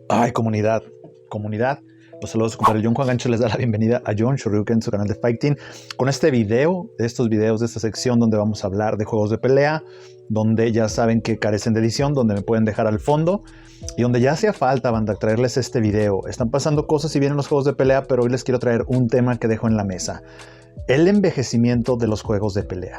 Ay, comunidad. Los saludos, compadre. John Juan Gancho les da la bienvenida a John Shoryuken, su canal de Fighting, con este video, de estos videos de esta sección donde vamos a hablar de juegos de pelea, donde ya saben que carecen de edición, donde me pueden dejar al fondo y donde ya hacía falta, banda, traerles este video. Están pasando cosas y vienen los juegos de pelea, pero hoy les quiero traer un tema que dejo en la mesa: el envejecimiento de los juegos de pelea.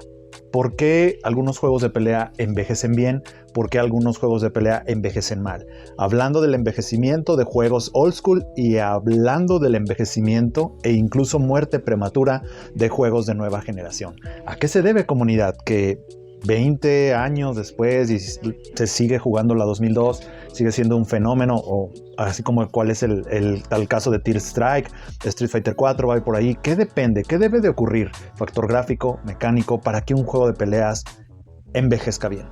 ¿Por qué algunos juegos de pelea envejecen bien? ¿Por qué algunos juegos de pelea envejecen mal? Hablando del envejecimiento de juegos old school y hablando del envejecimiento e incluso muerte prematura de juegos de nueva generación. ¿A qué se debe, comunidad? Que 20 años después y se sigue jugando la 2002, sigue siendo un fenómeno, o así como cuál es el tal caso de Tear Strike, Street Fighter 4, va por ahí. ¿Qué depende? ¿Qué debe de ocurrir? Factor gráfico, mecánico, para que un juego de peleas envejezca bien.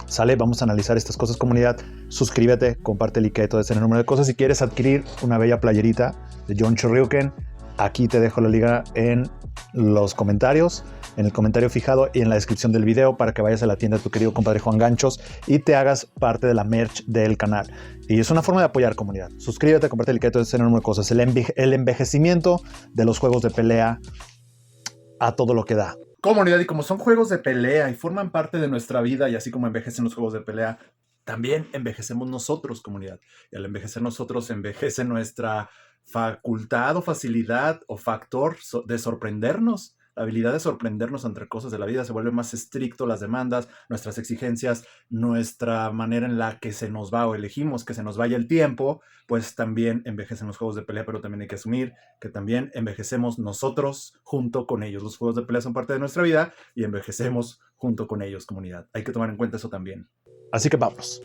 ¿Sale? Vamos a analizar estas cosas, comunidad. Suscríbete, comparte el like, todo ese número de cosas. Si quieres adquirir una bella playerita de John Shoryuken, aquí te dejo la liga en los comentarios, en el comentario fijado y en la descripción del video, para que vayas a la tienda de tu querido compadre Juan Ganchos y te hagas parte de la merch del canal. Y es una forma de apoyar, comunidad. Suscríbete, comparte el like, todo ese número de cosas. El envejecimiento de los juegos de pelea a todo lo que da. Comunidad, y como son juegos de pelea y forman parte de nuestra vida, y así como envejecen los juegos de pelea, también envejecemos nosotros, comunidad. Y al envejecer nosotros, envejece nuestra facultad o facilidad o factor de sorprendernos. La habilidad de sorprendernos entre cosas de la vida se vuelve más estricto, las demandas, nuestras exigencias, nuestra manera en la que se nos va o elegimos que se nos vaya el tiempo, pues también envejecen los juegos de pelea, pero también hay que asumir que también envejecemos nosotros junto con ellos. Los juegos de pelea son parte de nuestra vida y envejecemos junto con ellos, comunidad. Hay que tomar en cuenta eso también. Así que vamos.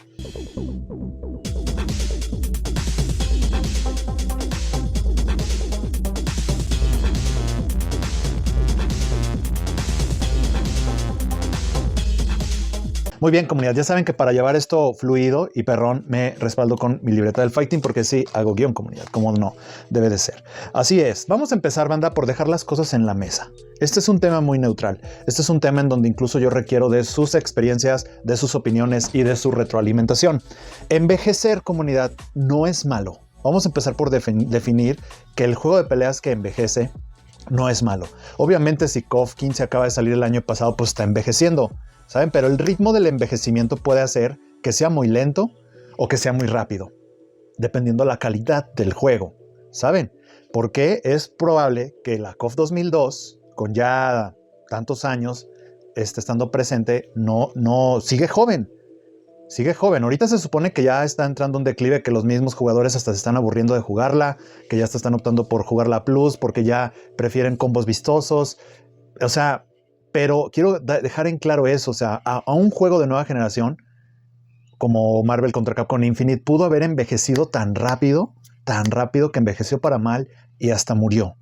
Muy bien, comunidad, ya saben que para llevar esto fluido y perrón me respaldo con mi libreta del Fighting, porque sí, hago guión, comunidad, como no debe de ser. Así es, vamos a empezar, banda, por dejar las cosas en la mesa. Este es un tema muy neutral. Este es un tema en donde incluso yo requiero de sus experiencias, de sus opiniones y de su retroalimentación. Envejecer, comunidad, no es malo. Vamos a empezar por definir que el juego de peleas que envejece no es malo. Obviamente, si KOF 15 acaba de salir el año pasado, pues está envejeciendo, ¿saben? Pero el ritmo del envejecimiento puede hacer que sea muy lento o que sea muy rápido, dependiendo la calidad del juego, ¿saben? Porque es probable que la KOF 2002, con ya tantos años estando presente, no sigue joven. Sigue joven. Ahorita se supone que ya está entrando un declive, que los mismos jugadores hasta se están aburriendo de jugarla, que ya están optando por jugarla Plus, porque ya prefieren combos vistosos. O sea, pero quiero dejar en claro eso. O sea, a un juego de nueva generación como Marvel contra Capcom Infinite pudo haber envejecido tan rápido que envejeció para mal y hasta murió.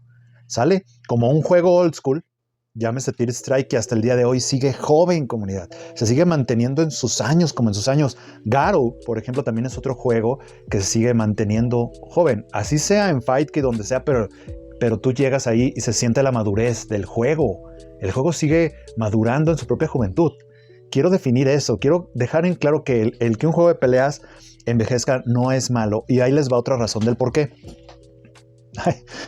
¿Sale? Como un juego old school, llámese Tear Strike, que hasta el día de hoy sigue joven, comunidad. Se sigue manteniendo en sus años, como en sus años. Garou, por ejemplo, también es otro juego que se sigue manteniendo joven. Así sea en Fight, que donde sea, pero tú llegas ahí y se siente la madurez del juego. El juego sigue madurando en su propia juventud. Quiero definir eso. Quiero dejar en claro que el que un juego de peleas envejezca no es malo. Y ahí les va otra razón del por qué.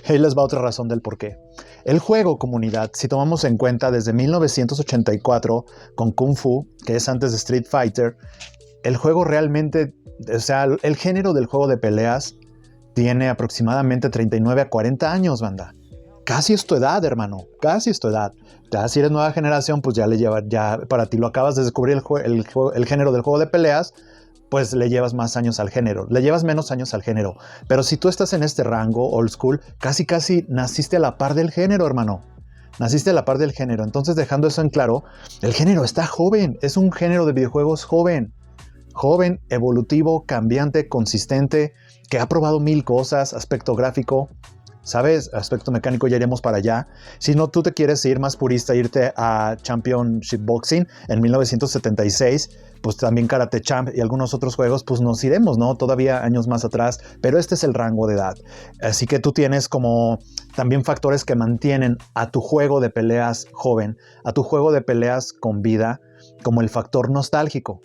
Ahí les va otra razón del por qué. El juego, comunidad, si tomamos en cuenta desde 1984 con Kung Fu, que es antes de Street Fighter, el juego realmente, o sea, el género del juego de peleas tiene aproximadamente 39 a 40 años, banda. Casi es tu edad, hermano, casi es tu edad. Ya si eres nueva generación, pues ya le lleva, ya para ti lo acabas de descubrir el género del juego de peleas, pues le llevas más años al género, le llevas menos años al género. Pero si tú estás en este rango old school, casi naciste a la par del género, hermano. Naciste a la par del género. Entonces, dejando eso en claro, el género está joven. Es un género de videojuegos joven. Joven, evolutivo, cambiante, consistente, que ha probado mil cosas, aspecto gráfico, ¿sabes? Aspecto mecánico, ya iremos para allá. Si no, tú te quieres ir más purista, irte a Championship Boxing en 1976, pues también Karate Champ y algunos otros juegos, pues nos iremos, ¿no? Todavía años más atrás, pero este es el rango de edad. Así que tú tienes como también factores que mantienen a tu juego de peleas joven, a tu juego de peleas con vida, como el factor nostálgico.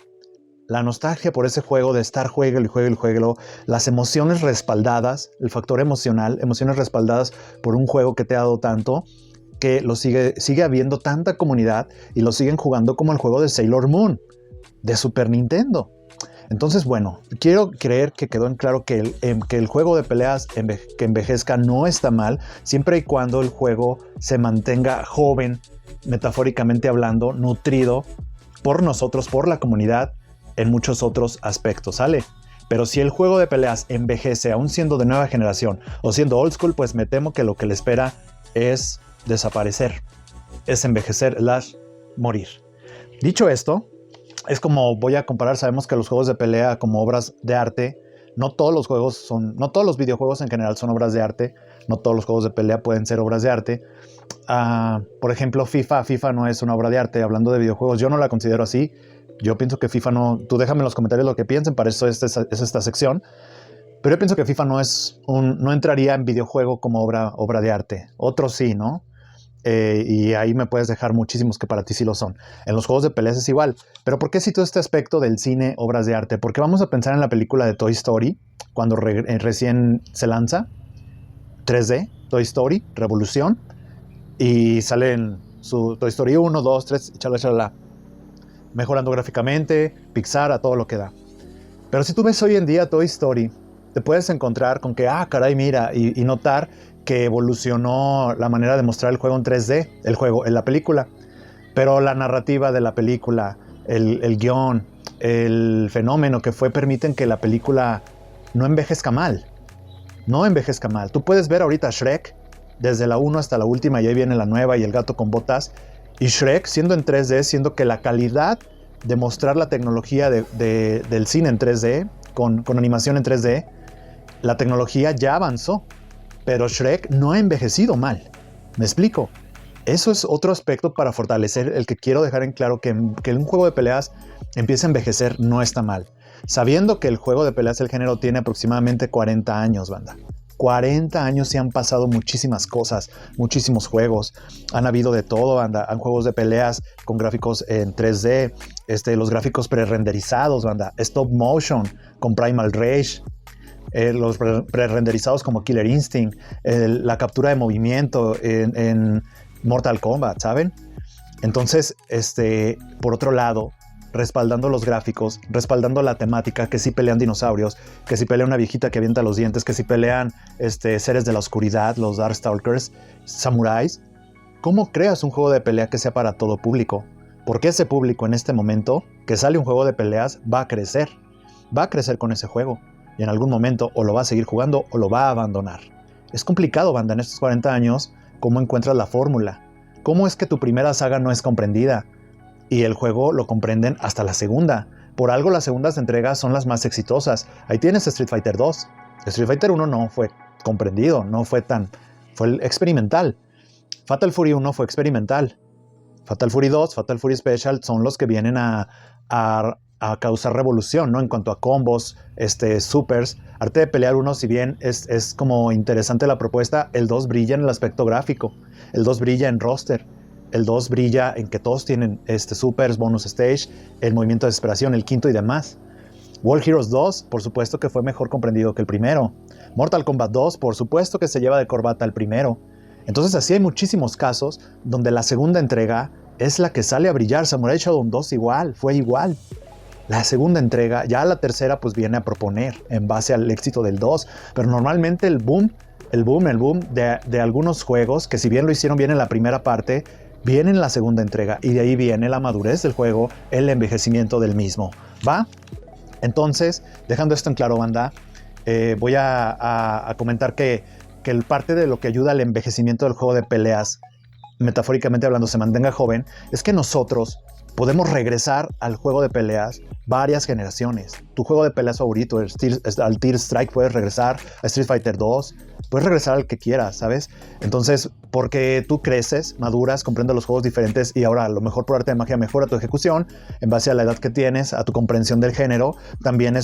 la nostalgia por ese juego de estar jueguelo, las emociones respaldadas, el factor emocional, emociones respaldadas por un juego que te ha dado tanto, que sigue habiendo tanta comunidad y lo siguen jugando como el juego de Sailor Moon de Super Nintendo. Entonces, bueno, quiero creer que quedó en claro que el juego de peleas que envejezca no está mal, siempre y cuando el juego se mantenga joven, metafóricamente hablando, nutrido por nosotros, por la comunidad, en muchos otros aspectos, ¿sale? Pero si el juego de peleas envejece, aún siendo de nueva generación o siendo old school, pues me temo que lo que le espera es desaparecer, es envejecer, morir. Dicho esto, es como voy a comparar, sabemos que los juegos de pelea como obras de arte, no todos los videojuegos en general son obras de arte, no todos los juegos de pelea pueden ser obras de arte. Por ejemplo, FIFA no es una obra de arte, hablando de videojuegos, yo no la considero así. Yo pienso que FIFA no, tú déjame en los comentarios lo que piensen, para eso es esta sección. Pero yo pienso que FIFA no entraría en videojuego como obra de arte. Otros sí, ¿no? Y ahí me puedes dejar muchísimos que para ti sí lo son. En los juegos de peleas es igual. Pero ¿por qué cito este aspecto del cine, obras de arte? Porque vamos a pensar en la película de Toy Story, cuando recién se lanza, 3D, Toy Story, Revolución, y salen su Toy Story 1, 2, 3, chalala, mejorando gráficamente, Pixar a todo lo que da. Pero si tú ves hoy en día Toy Story, te puedes encontrar con que, caray, mira, y notar que evolucionó la manera de mostrar el juego en 3D, el juego en la película. Pero la narrativa de la película, el guión, el fenómeno que fue, permiten que la película no envejezca mal. No envejezca mal. Tú puedes ver ahorita Shrek, desde la 1 hasta la última, y ahí viene la nueva y el gato con botas. Y Shrek, siendo en 3D, siendo que la calidad de mostrar la tecnología del cine en 3D, con animación en 3D, la tecnología ya avanzó, pero Shrek no ha envejecido mal. ¿Me explico? Eso es otro aspecto para fortalecer el que quiero dejar en claro, que un juego de peleas empiece a envejecer no está mal. Sabiendo que el juego de peleas, el género, tiene aproximadamente 40 años, banda. 40 años y han pasado muchísimas cosas, muchísimos juegos. Han habido de todo, banda. Han juegos de peleas con gráficos en 3D, los gráficos pre-renderizados, banda. Stop motion con Primal Rage. Los pre-renderizados como Killer Instinct, la captura de movimiento en Mortal Kombat, ¿saben? Entonces, por otro lado, respaldando los gráficos, respaldando la temática, que si pelean dinosaurios, que si pelea una viejita que avienta los dientes, que si pelean seres de la oscuridad, los Darkstalkers, samuráis. ¿Cómo creas un juego de pelea que sea para todo público? Porque ese público en este momento, que sale un juego de peleas, va a crecer con ese juego. Y en algún momento o lo va a seguir jugando o lo va a abandonar. Es complicado, banda, en estos 40 años, cómo encuentras la fórmula. ¿Cómo es que tu primera saga no es comprendida? Y el juego lo comprenden hasta la segunda. Por algo las segundas entregas son las más exitosas. Ahí tienes Street Fighter 2. Street Fighter 1 no fue comprendido, fue experimental. Fatal Fury 1 fue experimental. Fatal Fury 2, Fatal Fury Special son los que vienen a causar revolución, ¿no? En cuanto a combos, supers. Arte de pelear 1, si bien es como interesante la propuesta, el 2 brilla en el aspecto gráfico, el 2 brilla en roster, el 2 brilla en que todos tienen supers, bonus stage, el movimiento de desesperación, el quinto y demás. World Heroes 2, por supuesto que fue mejor comprendido que el primero. Mortal Kombat 2, por supuesto que se lleva de corbata al primero. Entonces así hay muchísimos casos donde la segunda entrega es la que sale a brillar. Samurai Shodown 2 fue igual. La segunda entrega, ya la tercera pues viene a proponer en base al éxito del 2, pero normalmente el boom de algunos juegos, que si bien lo hicieron bien en la primera parte, viene en la segunda entrega, y de ahí viene la madurez del juego, el envejecimiento del mismo, ¿va? Entonces, dejando esto en claro, banda, voy a comentar que el parte de lo que ayuda al envejecimiento del juego de peleas, metafóricamente hablando, se mantenga joven, es que nosotros podemos regresar al juego de peleas varias generaciones. Tu juego de peleas favorito, al Tear Strike, puedes regresar a Street Fighter 2, puedes regresar al que quieras, ¿sabes? Entonces, porque tú creces, maduras, comprendes los juegos diferentes, y ahora a lo mejor por arte de magia mejora tu ejecución en base a la edad que tienes, a tu comprensión del género, también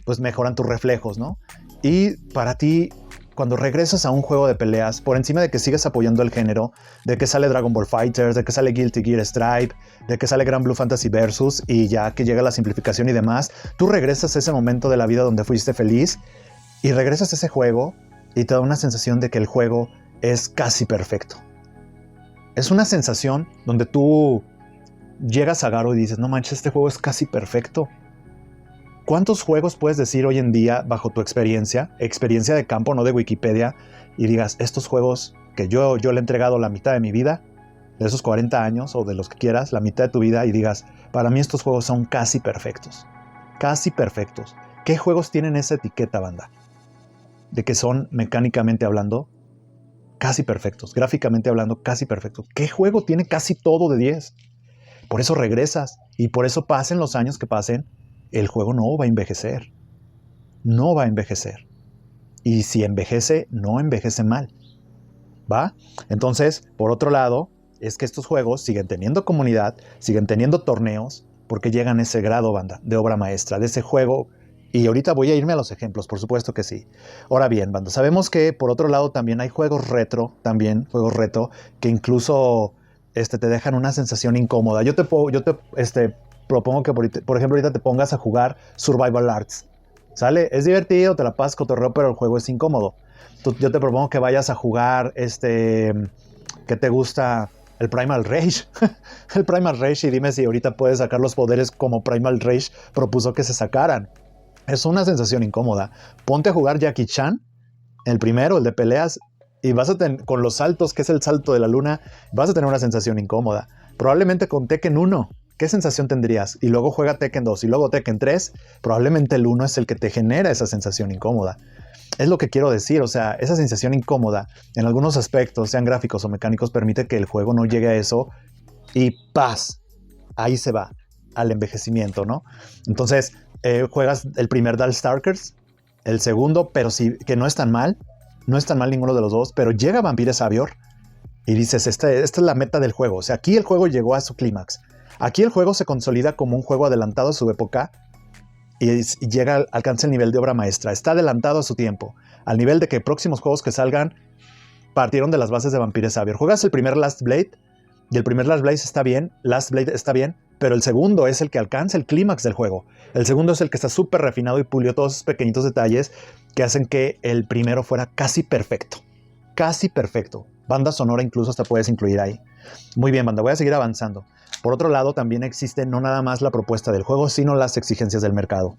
pues mejoran tus reflejos, ¿no? Y para ti, cuando regresas a un juego de peleas, por encima de que sigues apoyando el género, de que sale Dragon Ball FighterZ, de que sale Guilty Gear Stripe, de que sale Granblue Fantasy Versus y ya que llega la simplificación y demás, tú regresas a ese momento de la vida donde fuiste feliz y regresas a ese juego y te da una sensación de que el juego es casi perfecto. Es una sensación donde tú llegas a Garo y dices, no manches, este juego es casi perfecto. ¿Cuántos juegos puedes decir hoy en día bajo tu experiencia de campo, no de Wikipedia, y digas, estos juegos que yo le he entregado la mitad de mi vida, de esos 40 años o de los que quieras, la mitad de tu vida, y digas, para mí estos juegos son casi perfectos? Casi perfectos. ¿Qué juegos tienen esa etiqueta, banda? De que son, mecánicamente hablando, casi perfectos, gráficamente hablando, casi perfectos. ¿Qué juego tiene casi todo de 10? Por eso regresas, y por eso pasen los años que pasen, el juego no va a envejecer. No va a envejecer. Y si envejece, no envejece mal. ¿Va? Entonces, por otro lado, es que estos juegos siguen teniendo comunidad, siguen teniendo torneos, porque llegan a ese grado, banda, de obra maestra, de ese juego. Y ahorita voy a irme a los ejemplos, por supuesto que sí. Ahora bien, banda, sabemos que por otro lado también hay juegos retro, que incluso te dejan una sensación incómoda. Yo te propongo que, por ejemplo, ahorita te pongas a jugar Survival Arts. ¿Sale? Es divertido, te la pasas cotorreo, pero el juego es incómodo. Yo te propongo que vayas a jugar ¿qué te gusta? El Primal Rage. El Primal Rage, y dime si ahorita puedes sacar los poderes como Primal Rage propuso que se sacaran. Es una sensación incómoda. Ponte a jugar Jackie Chan, el primero, el de peleas, y vas a tener, con los saltos, que es el salto de la luna, vas a tener una sensación incómoda. Probablemente con Tekken 1, ¿qué sensación tendrías? Y luego juega Tekken 2 y luego Tekken 3, probablemente el 1 es el que te genera esa sensación incómoda. Es lo que quiero decir, o sea, esa sensación incómoda, en algunos aspectos, sean gráficos o mecánicos, permite que el juego no llegue a eso y ¡paz! Ahí se va, al envejecimiento, ¿no? Entonces, juegas el primer Darkstalkers, el segundo, pero sí, que no es tan mal ninguno de los dos, pero llega Vampire Savior y dices, esta es la meta del juego, o sea, aquí el juego llegó a su clímax. Aquí el juego se consolida como un juego adelantado a su época y alcanza el nivel de obra maestra. Está adelantado a su tiempo, al nivel de que próximos juegos que salgan partieron de las bases de Vampire Savior. Juegas el primer Last Blade y el primer Last Blade está bien, pero el segundo es el que alcanza el clímax del juego. El segundo es el que está súper refinado y pulió todos esos pequeñitos detalles que hacen que el primero fuera casi perfecto. Casi perfecto. Banda sonora incluso hasta puedes incluir ahí. Muy bien, banda, voy a seguir avanzando. Por otro lado, también existe no nada más la propuesta del juego, sino las exigencias del mercado,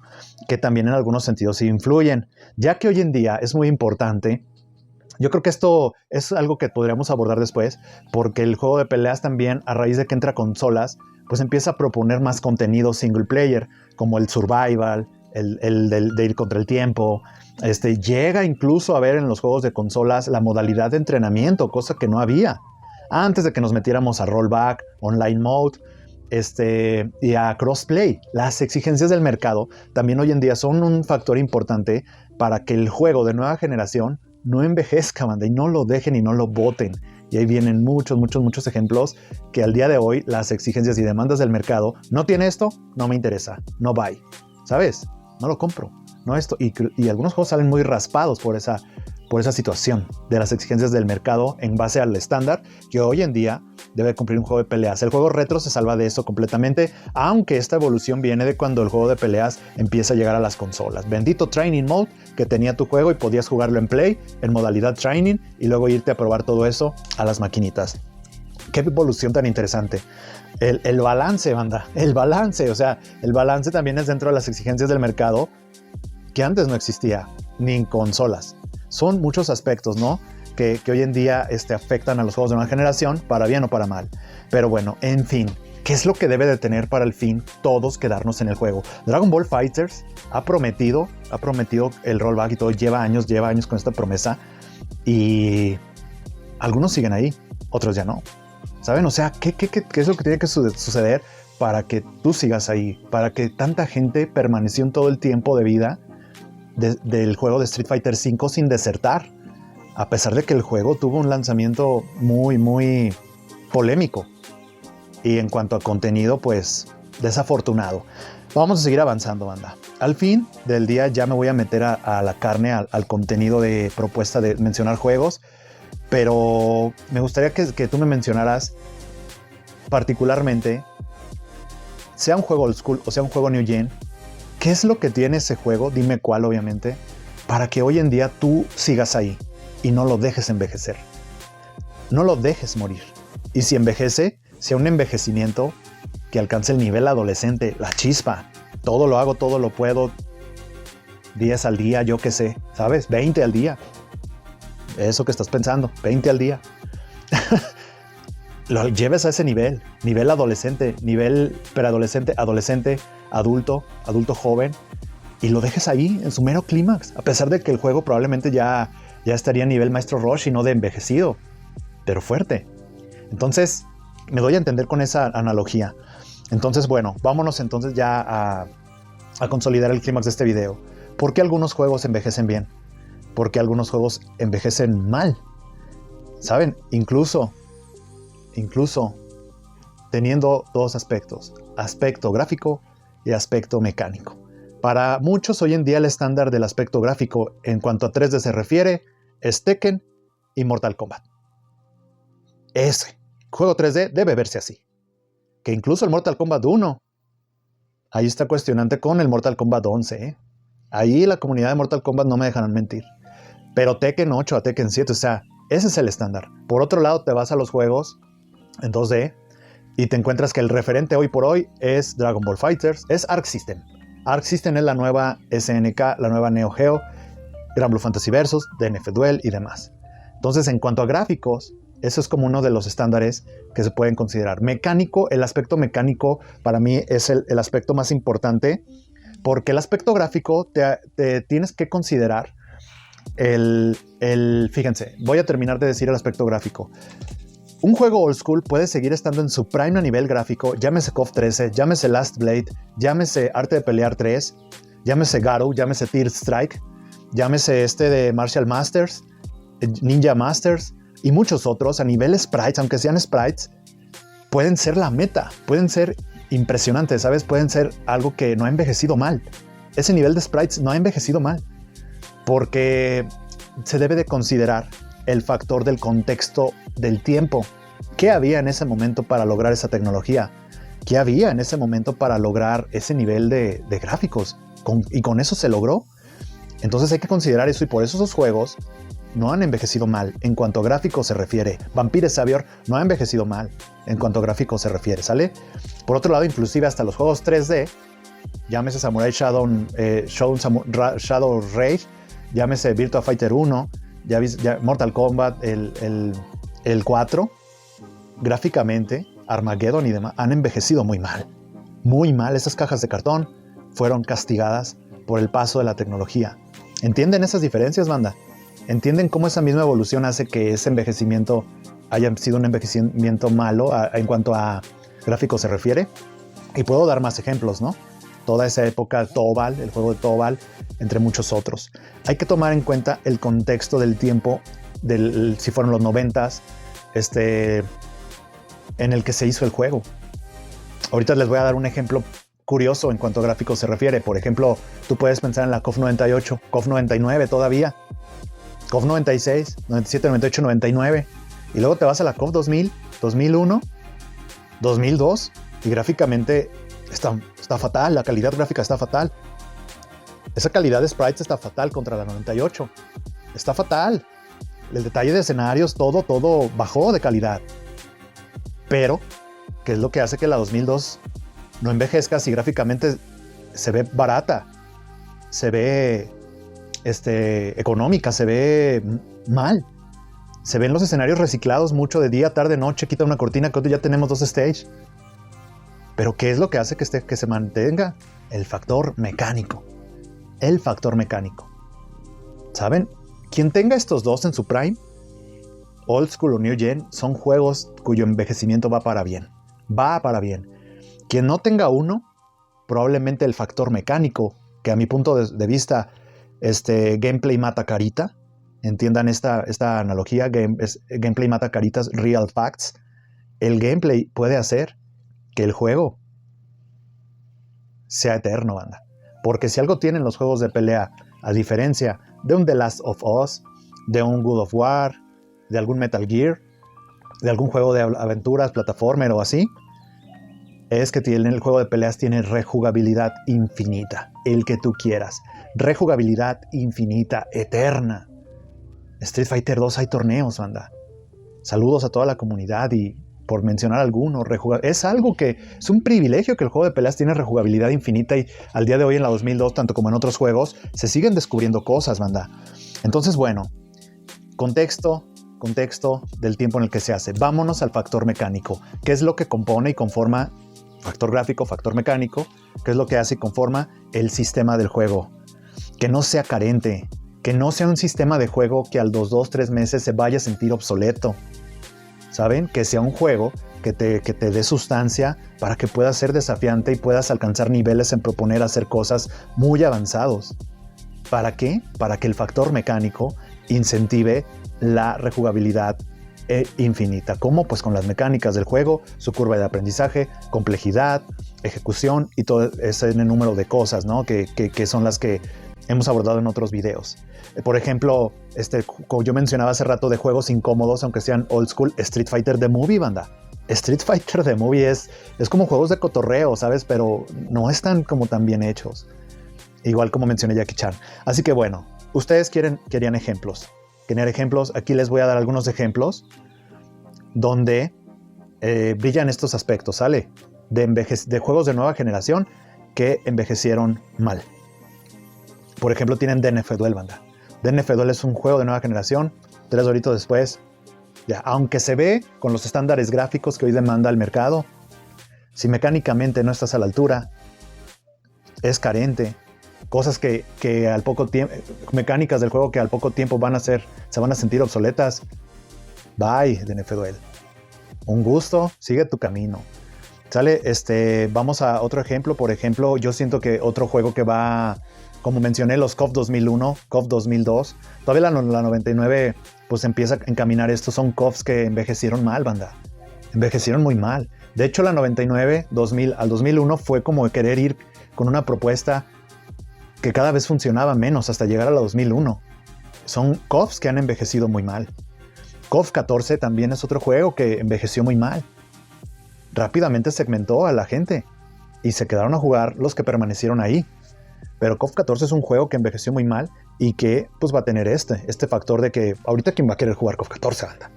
que también en algunos sentidos sí influyen, ya que hoy en día es muy importante. Yo creo que esto es algo que podríamos abordar después, porque el juego de peleas también, a raíz de que entra a consolas, pues empieza a proponer más contenido single player, como el survival, el de ir contra el tiempo. Llega incluso a ver en los juegos de consolas la modalidad de entrenamiento, cosa que no había antes de que nos metiéramos a rollback, online mode, y a crossplay. Las exigencias del mercado también hoy en día son un factor importante para que el juego de nueva generación no envejezca, banda, y no lo dejen y no lo boten. Y ahí vienen muchos ejemplos que al día de hoy las exigencias y demandas del mercado, no tiene esto, no me interesa, no buy, ¿sabes? No lo compro, no esto. Y algunos juegos salen muy raspados por esa situación de las exigencias del mercado en base al estándar que hoy en día debe cumplir un juego de peleas. El juego retro se salva de eso completamente, aunque esta evolución viene de cuando el juego de peleas empieza a llegar a las consolas. Bendito Training Mode que tenía tu juego y podías jugarlo en Play, en modalidad Training, y luego irte a probar todo eso a las maquinitas. Qué evolución tan interesante. El balance, banda, el balance también es dentro de las exigencias del mercado que antes no existía, ni en consolas. Son muchos aspectos, ¿no? Que hoy en día afectan a los juegos de nueva generación, para bien o para mal. Pero bueno, en fin, ¿qué es lo que debe de tener para el fin todos quedarnos en el juego? Dragon Ball FighterZ ha prometido el rollback y todo, lleva años con esta promesa, y algunos siguen ahí, otros ya no. ¿Saben? O sea, ¿qué es lo que tiene que suceder para que tú sigas ahí? Para que tanta gente permaneció en todo el tiempo de vida del juego de Street Fighter V sin desertar, a pesar de que el juego tuvo un lanzamiento muy polémico y en cuanto a contenido, pues desafortunado. Vamos a seguir avanzando, banda. Al fin del día ya me voy a meter a la carne, al contenido de propuesta de mencionar juegos, pero me gustaría que tú me mencionaras particularmente, sea un juego old school o sea un juego new gen, ¿qué es lo que tiene ese juego? Dime cuál, obviamente, para que hoy en día tú sigas ahí y no lo dejes envejecer. No lo dejes morir. Y si envejece, sea un envejecimiento que alcance el nivel adolescente, la chispa. Todo lo hago, todo lo puedo. 10 al día, yo qué sé, ¿sabes? 20 al día. Eso que estás pensando, 20 al día. Lo lleves a ese nivel adolescente, nivel preadolescente, adolescente, adulto joven, y lo dejes ahí en su mero clímax, a pesar de que el juego probablemente ya estaría a nivel Maestro Roshi y no de envejecido, pero fuerte. Entonces, me doy a entender con esa analogía. Entonces, bueno, vámonos entonces ya a consolidar el clímax de este video. ¿Por qué algunos juegos envejecen bien? ¿Por qué algunos juegos envejecen mal? ¿Saben? Incluso teniendo dos aspectos, aspecto gráfico y aspecto mecánico. Para muchos hoy en día el estándar del aspecto gráfico en cuanto a 3D se refiere es Tekken y Mortal Kombat. Ese juego 3D debe verse así. Que incluso el Mortal Kombat 1, ahí está cuestionante con el Mortal Kombat 11. Ahí la comunidad de Mortal Kombat no me dejarán mentir. Pero Tekken 8 a Tekken 7, o sea, ese es el estándar. Por otro lado, te vas a los juegos en 2D y te encuentras que el referente hoy por hoy es Dragon Ball FighterZ, es Arc System. Arc System es la nueva SNK, la nueva Neo Geo, Granblue Fantasy Versus, DNF Duel y demás. Entonces, en cuanto a gráficos, eso es como uno de los estándares que se pueden considerar. Mecánico, el aspecto mecánico para mí es el aspecto más importante, porque el aspecto gráfico te tienes que considerar fíjense, voy a terminar de decir el aspecto gráfico. Un juego old school puede seguir estando en su prime a nivel gráfico, llámese KOF 13, llámese Last Blade, llámese Arte de Pelear 3, llámese Garou, llámese Third Strike, llámese de Martial Masters, Ninja Masters y muchos otros a nivel sprites, aunque sean sprites, pueden ser la meta, pueden ser impresionantes, ¿sabes? Pueden ser algo que no ha envejecido mal. Ese nivel de sprites no ha envejecido mal, porque se debe de considerar el factor del contexto del tiempo. ¿Qué había en ese momento para lograr esa tecnología? ¿Qué había en ese momento para lograr ese nivel de gráficos? Y con eso se logró. Entonces hay que considerar eso, y por eso esos juegos no han envejecido mal en cuanto a gráficos se refiere. Vampire Savior no ha envejecido mal en cuanto a gráficos se refiere, ¿sale? Por otro lado, inclusive hasta los juegos 3D, llámese Samurai Shadow Rage, llámese Virtua Fighter 1, ya Mortal Kombat, el 4, gráficamente, Armageddon y demás, han envejecido muy mal. Muy mal. Esas cajas de cartón fueron castigadas por el paso de la tecnología. ¿Entienden esas diferencias, banda? ¿Entienden cómo esa misma evolución hace que ese envejecimiento haya sido un envejecimiento malo en cuanto a gráficos se refiere? Y puedo dar más ejemplos, ¿no? Toda esa época, Tobal, el juego de Tobal, entre muchos otros. Hay que tomar en cuenta el contexto del tiempo, si fueron los 90s, en el que se hizo el juego. Ahorita les voy a dar un ejemplo curioso en cuanto a gráficos se refiere. Por ejemplo, tú puedes pensar en la KOF 98, KOF 99 todavía, KOF 96, 97, 98, 99. Y luego te vas a la KOF 2000, 2001, 2002 y gráficamente está fatal, la calidad gráfica está fatal. Esa calidad de sprites está fatal contra la 98. Está fatal. El detalle de escenarios, todo bajó de calidad. Pero, ¿qué es lo que hace que la 2002 no envejezca si gráficamente se ve barata? Se ve económica, se ve mal. Se ven los escenarios reciclados mucho de día, tarde, noche, quita una cortina, que ya tenemos 2 stage. Pero ¿qué es lo que hace que se mantenga? El factor mecánico. El factor mecánico. ¿Saben? Quien tenga estos dos en su prime, old school o new gen, son juegos cuyo envejecimiento va para bien. Va para bien. Quien no tenga uno, probablemente el factor mecánico, que a mi punto de vista, gameplay mata carita. Entiendan esta analogía, gameplay mata caritas, real facts. El gameplay puede hacer que el juego sea eterno, banda. Porque si algo tienen los juegos de pelea, a diferencia de un The Last of Us, de un God of War, de algún Metal Gear, de algún juego de aventuras, plataformer o así, es que el juego de peleas tiene rejugabilidad infinita, el que tú quieras. Rejugabilidad infinita, eterna. Street Fighter 2 hay torneos, banda. Saludos a toda la comunidad y por mencionar alguno, es algo que es un privilegio que el juego de peleas tiene rejugabilidad infinita y al día de hoy en la 2002, tanto como en otros juegos, se siguen descubriendo cosas, banda. Entonces, bueno, contexto del tiempo en el que se hace. Vámonos al factor mecánico, que es lo que compone y conforma factor gráfico, factor mecánico, que es lo que hace y conforma el sistema del juego. Que no sea carente, que no sea un sistema de juego que a los 2-3 meses se vaya a sentir obsoleto. ¿Saben? Que sea un juego que te dé sustancia para que puedas ser desafiante y puedas alcanzar niveles en proponer hacer cosas muy avanzados. ¿Para qué? Para que el factor mecánico incentive la rejugabilidad infinita. ¿Cómo? Pues con las mecánicas del juego, su curva de aprendizaje, complejidad, ejecución y todo ese número de cosas, ¿no? que son las que hemos abordado en otros videos. Por ejemplo, como yo mencionaba hace rato de juegos incómodos, aunque sean old school, Street Fighter The Movie, banda. Street Fighter The Movie es como juegos de cotorreo, ¿sabes? Pero no están como tan bien hechos. Igual como mencioné Jackie Chan. Así que bueno, ustedes querían ejemplos. Aquí les voy a dar algunos ejemplos donde brillan estos aspectos, ¿sale? De juegos de nueva generación que envejecieron mal. Por ejemplo, tienen DNF Duel, banda. DNF Duel es un juego de nueva generación, 3 horitos después, ya, aunque se ve con los estándares gráficos que hoy demanda el mercado, si mecánicamente no estás a la altura, es carente, cosas que al poco tiempo, mecánicas del juego que al poco tiempo se van a sentir obsoletas, bye, DNF Duel. Un gusto, sigue tu camino. ¿Sale? Vamos a otro ejemplo. Por ejemplo, yo siento que otro juego que va, como mencioné, los KOF 2001, KOF 2002, todavía la 99 pues empieza a encaminar estos, son KOFs que envejecieron mal, banda. Envejecieron muy mal. De hecho, la 99, 2000 al 2001 fue como querer ir con una propuesta que cada vez funcionaba menos hasta llegar a la 2001. Son KOFs que han envejecido muy mal. KOF 14 también es otro juego que envejeció muy mal. Rápidamente segmentó a la gente y se quedaron a jugar los que permanecieron ahí. Pero KOF 14 es un juego que envejeció muy mal y que pues va a tener este factor de que ahorita quién va a querer jugar KOF 14, banda.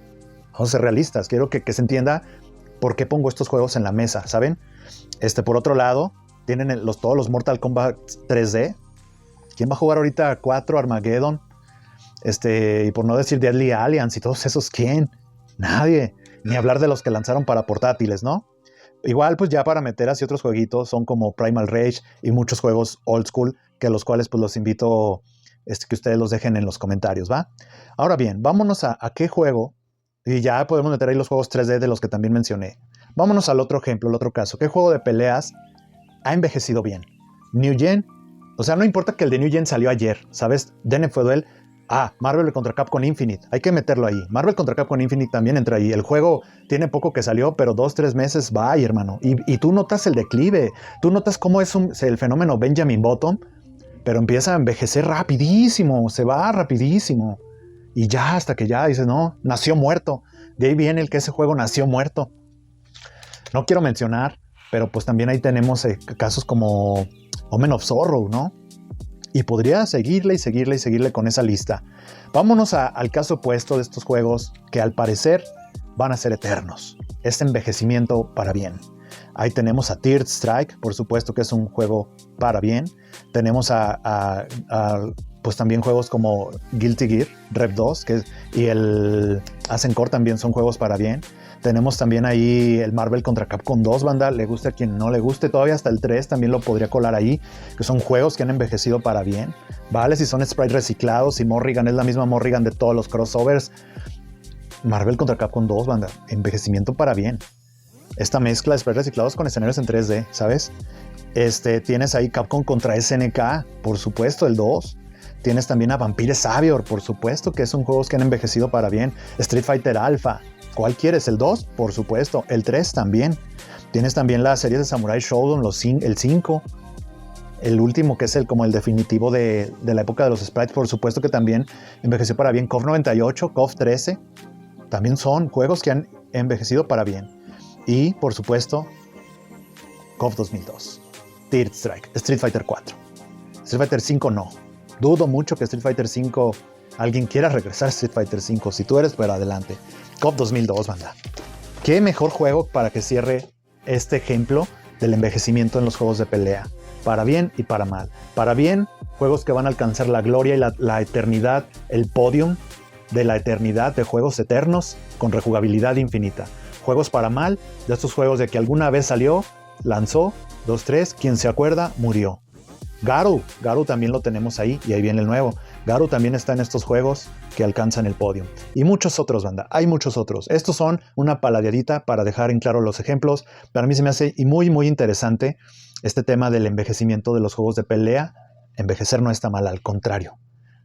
Vamos a ser realistas, quiero que se entienda por qué pongo estos juegos en la mesa, ¿saben? Por otro lado, tienen todos los Mortal Kombat 3D. ¿Quién va a jugar ahorita 4 Armageddon? Y por no decir Deadly Alliance y todos esos, ¿quién? Nadie. Ni hablar de los que lanzaron para portátiles, ¿no? Igual, pues ya para meter así otros jueguitos, son como Primal Rage y muchos juegos old school, que los cuales pues los invito que ustedes los dejen en los comentarios, ¿va? Ahora bien, vámonos a qué juego, y ya podemos meter ahí los juegos 3D de los que también mencioné. Vámonos al otro ejemplo, el otro caso. ¿Qué juego de peleas ha envejecido bien? New Gen. O sea, no importa que el de New Gen salió ayer, ¿sabes? DNF Duel. Marvel contra Capcom Infinite, hay que meterlo ahí. Marvel contra Capcom Infinite también entra ahí. El juego tiene poco que salió, pero 2-3 meses va, hermano. Y tú notas el declive, tú notas cómo es el fenómeno Benjamin Button, pero empieza a envejecer rapidísimo, se va rapidísimo. Y ya, hasta que ya dices, no, nació muerto. De ahí viene el que ese juego nació muerto. No quiero mencionar, pero pues también ahí tenemos casos como Omen of Sorrow, ¿no? Y podría seguirle con esa lista. Vámonos al caso opuesto de estos juegos que al parecer van a ser eternos. Este envejecimiento para bien. Ahí tenemos a Third Strike, por supuesto que es un juego para bien. Tenemos pues también juegos como Guilty Gear, Rev 2, y el Ascent Core también son juegos para bien. Tenemos también ahí el Marvel contra Capcom 2, banda, le guste a quien no le guste, todavía hasta el 3 también lo podría colar ahí, que son juegos que han envejecido para bien, ¿vale? Si son sprites reciclados, si Morrigan es la misma Morrigan de todos los crossovers. Marvel contra Capcom 2, banda, envejecimiento para bien. Esta mezcla de sprites reciclados con escenarios en 3D, ¿sabes? Tienes ahí Capcom contra SNK, por supuesto, el 2. Tienes también a Vampire Savior, por supuesto, que son juegos que han envejecido para bien. Street Fighter Alpha. ¿Cuál quieres? ¿El 2? Por supuesto. El 3 también. Tienes también las series de Samurai Shodown, el 5. el último que es como el definitivo de la época de los sprites, por supuesto que también envejeció para bien. KOF 98, KOF 13, también son juegos que han envejecido para bien. Y, por supuesto, KOF 2002, Third Strike, Street Fighter 4. Street Fighter 5 no. Dudo mucho que Street Fighter 5 alguien quiera regresar a Street Fighter 5. Si tú eres, pues adelante. KOF 2002, banda. ¿Qué mejor juego para que cierre este ejemplo del envejecimiento en los juegos de pelea? Para bien y para mal. Para bien, juegos que van a alcanzar la gloria y la eternidad, el podium de la eternidad de juegos eternos con rejugabilidad infinita. Juegos para mal, de estos juegos de que alguna vez salió, lanzó, 2, 3, quien se acuerda, murió. Garou también lo tenemos ahí y ahí viene el nuevo. Garou también está en estos juegos que alcanzan el podio. Y muchos otros, banda, hay muchos otros. Estos son una paladeadita para dejar en claro los ejemplos. Para mí se me hace muy, muy interesante este tema del envejecimiento de los juegos de pelea. Envejecer no está mal, al contrario.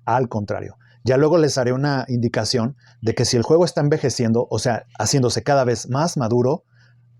Al contrario. Ya luego les haré una indicación de que si el juego está envejeciendo, o sea, haciéndose cada vez más maduro,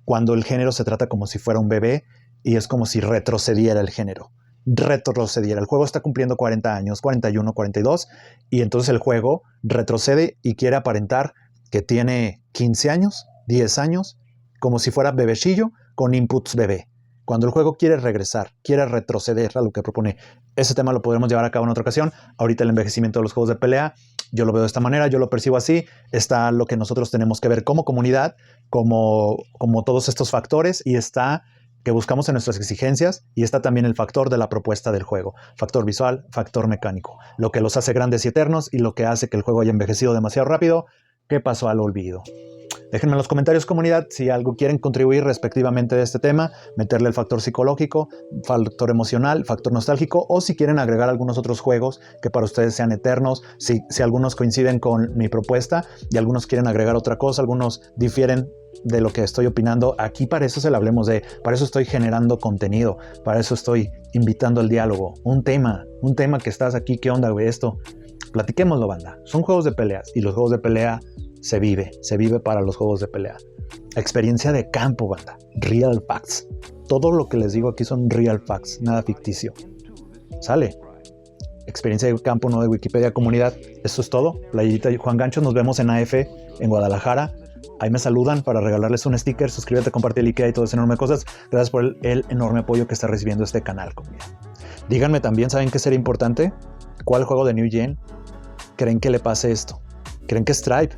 cuando el género se trata como si fuera un bebé y es como si retrocediera el género. El juego está cumpliendo 40 años, 41, 42, y entonces el juego retrocede y quiere aparentar que tiene 15 años, 10 años, como si fuera bebecillo con inputs bebé. Cuando el juego quiere regresar, quiere retroceder a lo que propone. Ese tema lo podremos llevar a cabo en otra ocasión. Ahorita el envejecimiento de los juegos de pelea, yo lo veo de esta manera, yo lo percibo así. Está lo que nosotros tenemos que ver como comunidad, como todos estos factores, y está que buscamos en nuestras exigencias, y está también el factor de la propuesta del juego, factor visual, factor mecánico, lo que los hace grandes y eternos y lo que hace que el juego haya envejecido demasiado rápido, que pasó al olvido. Déjenme en los comentarios, comunidad, si algo quieren contribuir respectivamente de este tema, meterle el factor psicológico, factor emocional, factor nostálgico, o si quieren agregar algunos otros juegos que para ustedes sean eternos, si algunos coinciden con mi propuesta y algunos quieren agregar otra cosa, algunos difieren de lo que estoy opinando. Aquí para eso se lo hablemos para eso estoy generando contenido, para eso estoy invitando al diálogo. Un tema que estás aquí, ¿qué onda, güey? Esto, platiquémoslo, banda. Son juegos de peleas y los juegos de pelea se vive para los juegos de pelea. Experiencia de campo, banda. Real facts. Todo lo que les digo aquí son real facts, nada ficticio. ¿Sale? Experiencia de campo, no de Wikipedia, comunidad. Esto es todo. Playita y Juan Gancho, nos vemos en AF en Guadalajara. Ahí me saludan para regalarles un sticker. Suscríbete, comparte el IKEA y todo ese enorme cosas. Gracias por el enorme apoyo que está recibiendo este canal, comunidad. Díganme también, ¿saben qué sería importante? ¿Cuál juego de New Gen creen que le pase esto? ¿Creen que Stripe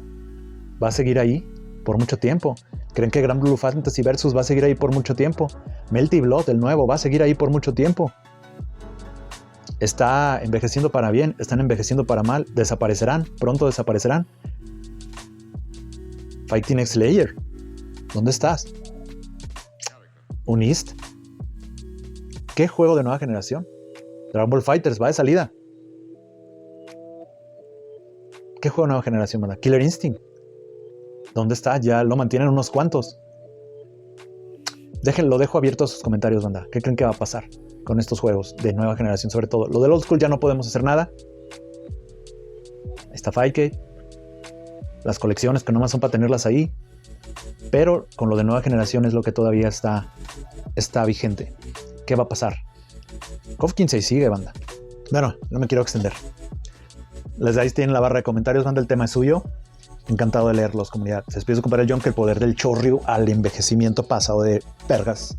va a seguir ahí por mucho tiempo? ¿Creen que Gran Blue Fantasy Versus va a seguir ahí por mucho tiempo? Melty Blood, el nuevo, va a seguir ahí por mucho tiempo. Está envejeciendo para bien, están envejeciendo para mal, desaparecerán, pronto desaparecerán. Fighting X Layer, ¿dónde estás? Unist, ¿qué juego de nueva generación? Dragon Ball FighterZ va de salida. ¿Qué juego de nueva generación, banda? Killer Instinct, ¿dónde está? Ya lo mantienen unos cuantos. Lo dejo abierto a sus comentarios, banda. ¿Qué creen que va a pasar con estos juegos de nueva generación? Sobre todo, lo del old school ya no podemos hacer nada. Ahí está Fightcade. Las colecciones que nomás son para tenerlas ahí. Pero con lo de nueva generación es lo que todavía está vigente. ¿Qué va a pasar? KOF 15 sigue, banda. Bueno, no me quiero extender. Les dais tienen la barra de comentarios, banda. El tema es suyo. Encantado de leerlos, comunidad. Se despide su compadre John, que el poder del Chorryu al envejecimiento pasado de vergas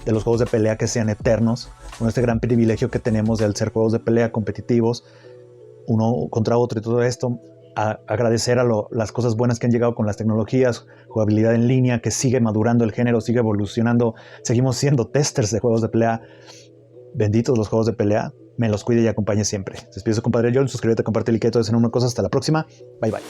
de los juegos de pelea que sean eternos, con este gran privilegio que tenemos de al ser juegos de pelea competitivos, uno contra otro y todo esto. Agradecer a las cosas buenas que han llegado con las tecnologías, jugabilidad en línea, que sigue madurando el género, sigue evolucionando. Seguimos siendo testers de juegos de pelea. Benditos los juegos de pelea. Me los cuide y acompañe siempre. Se despide su compadre John. Suscríbete, comparte el like, todo ese número de cosas. Hasta la próxima. Bye, bye.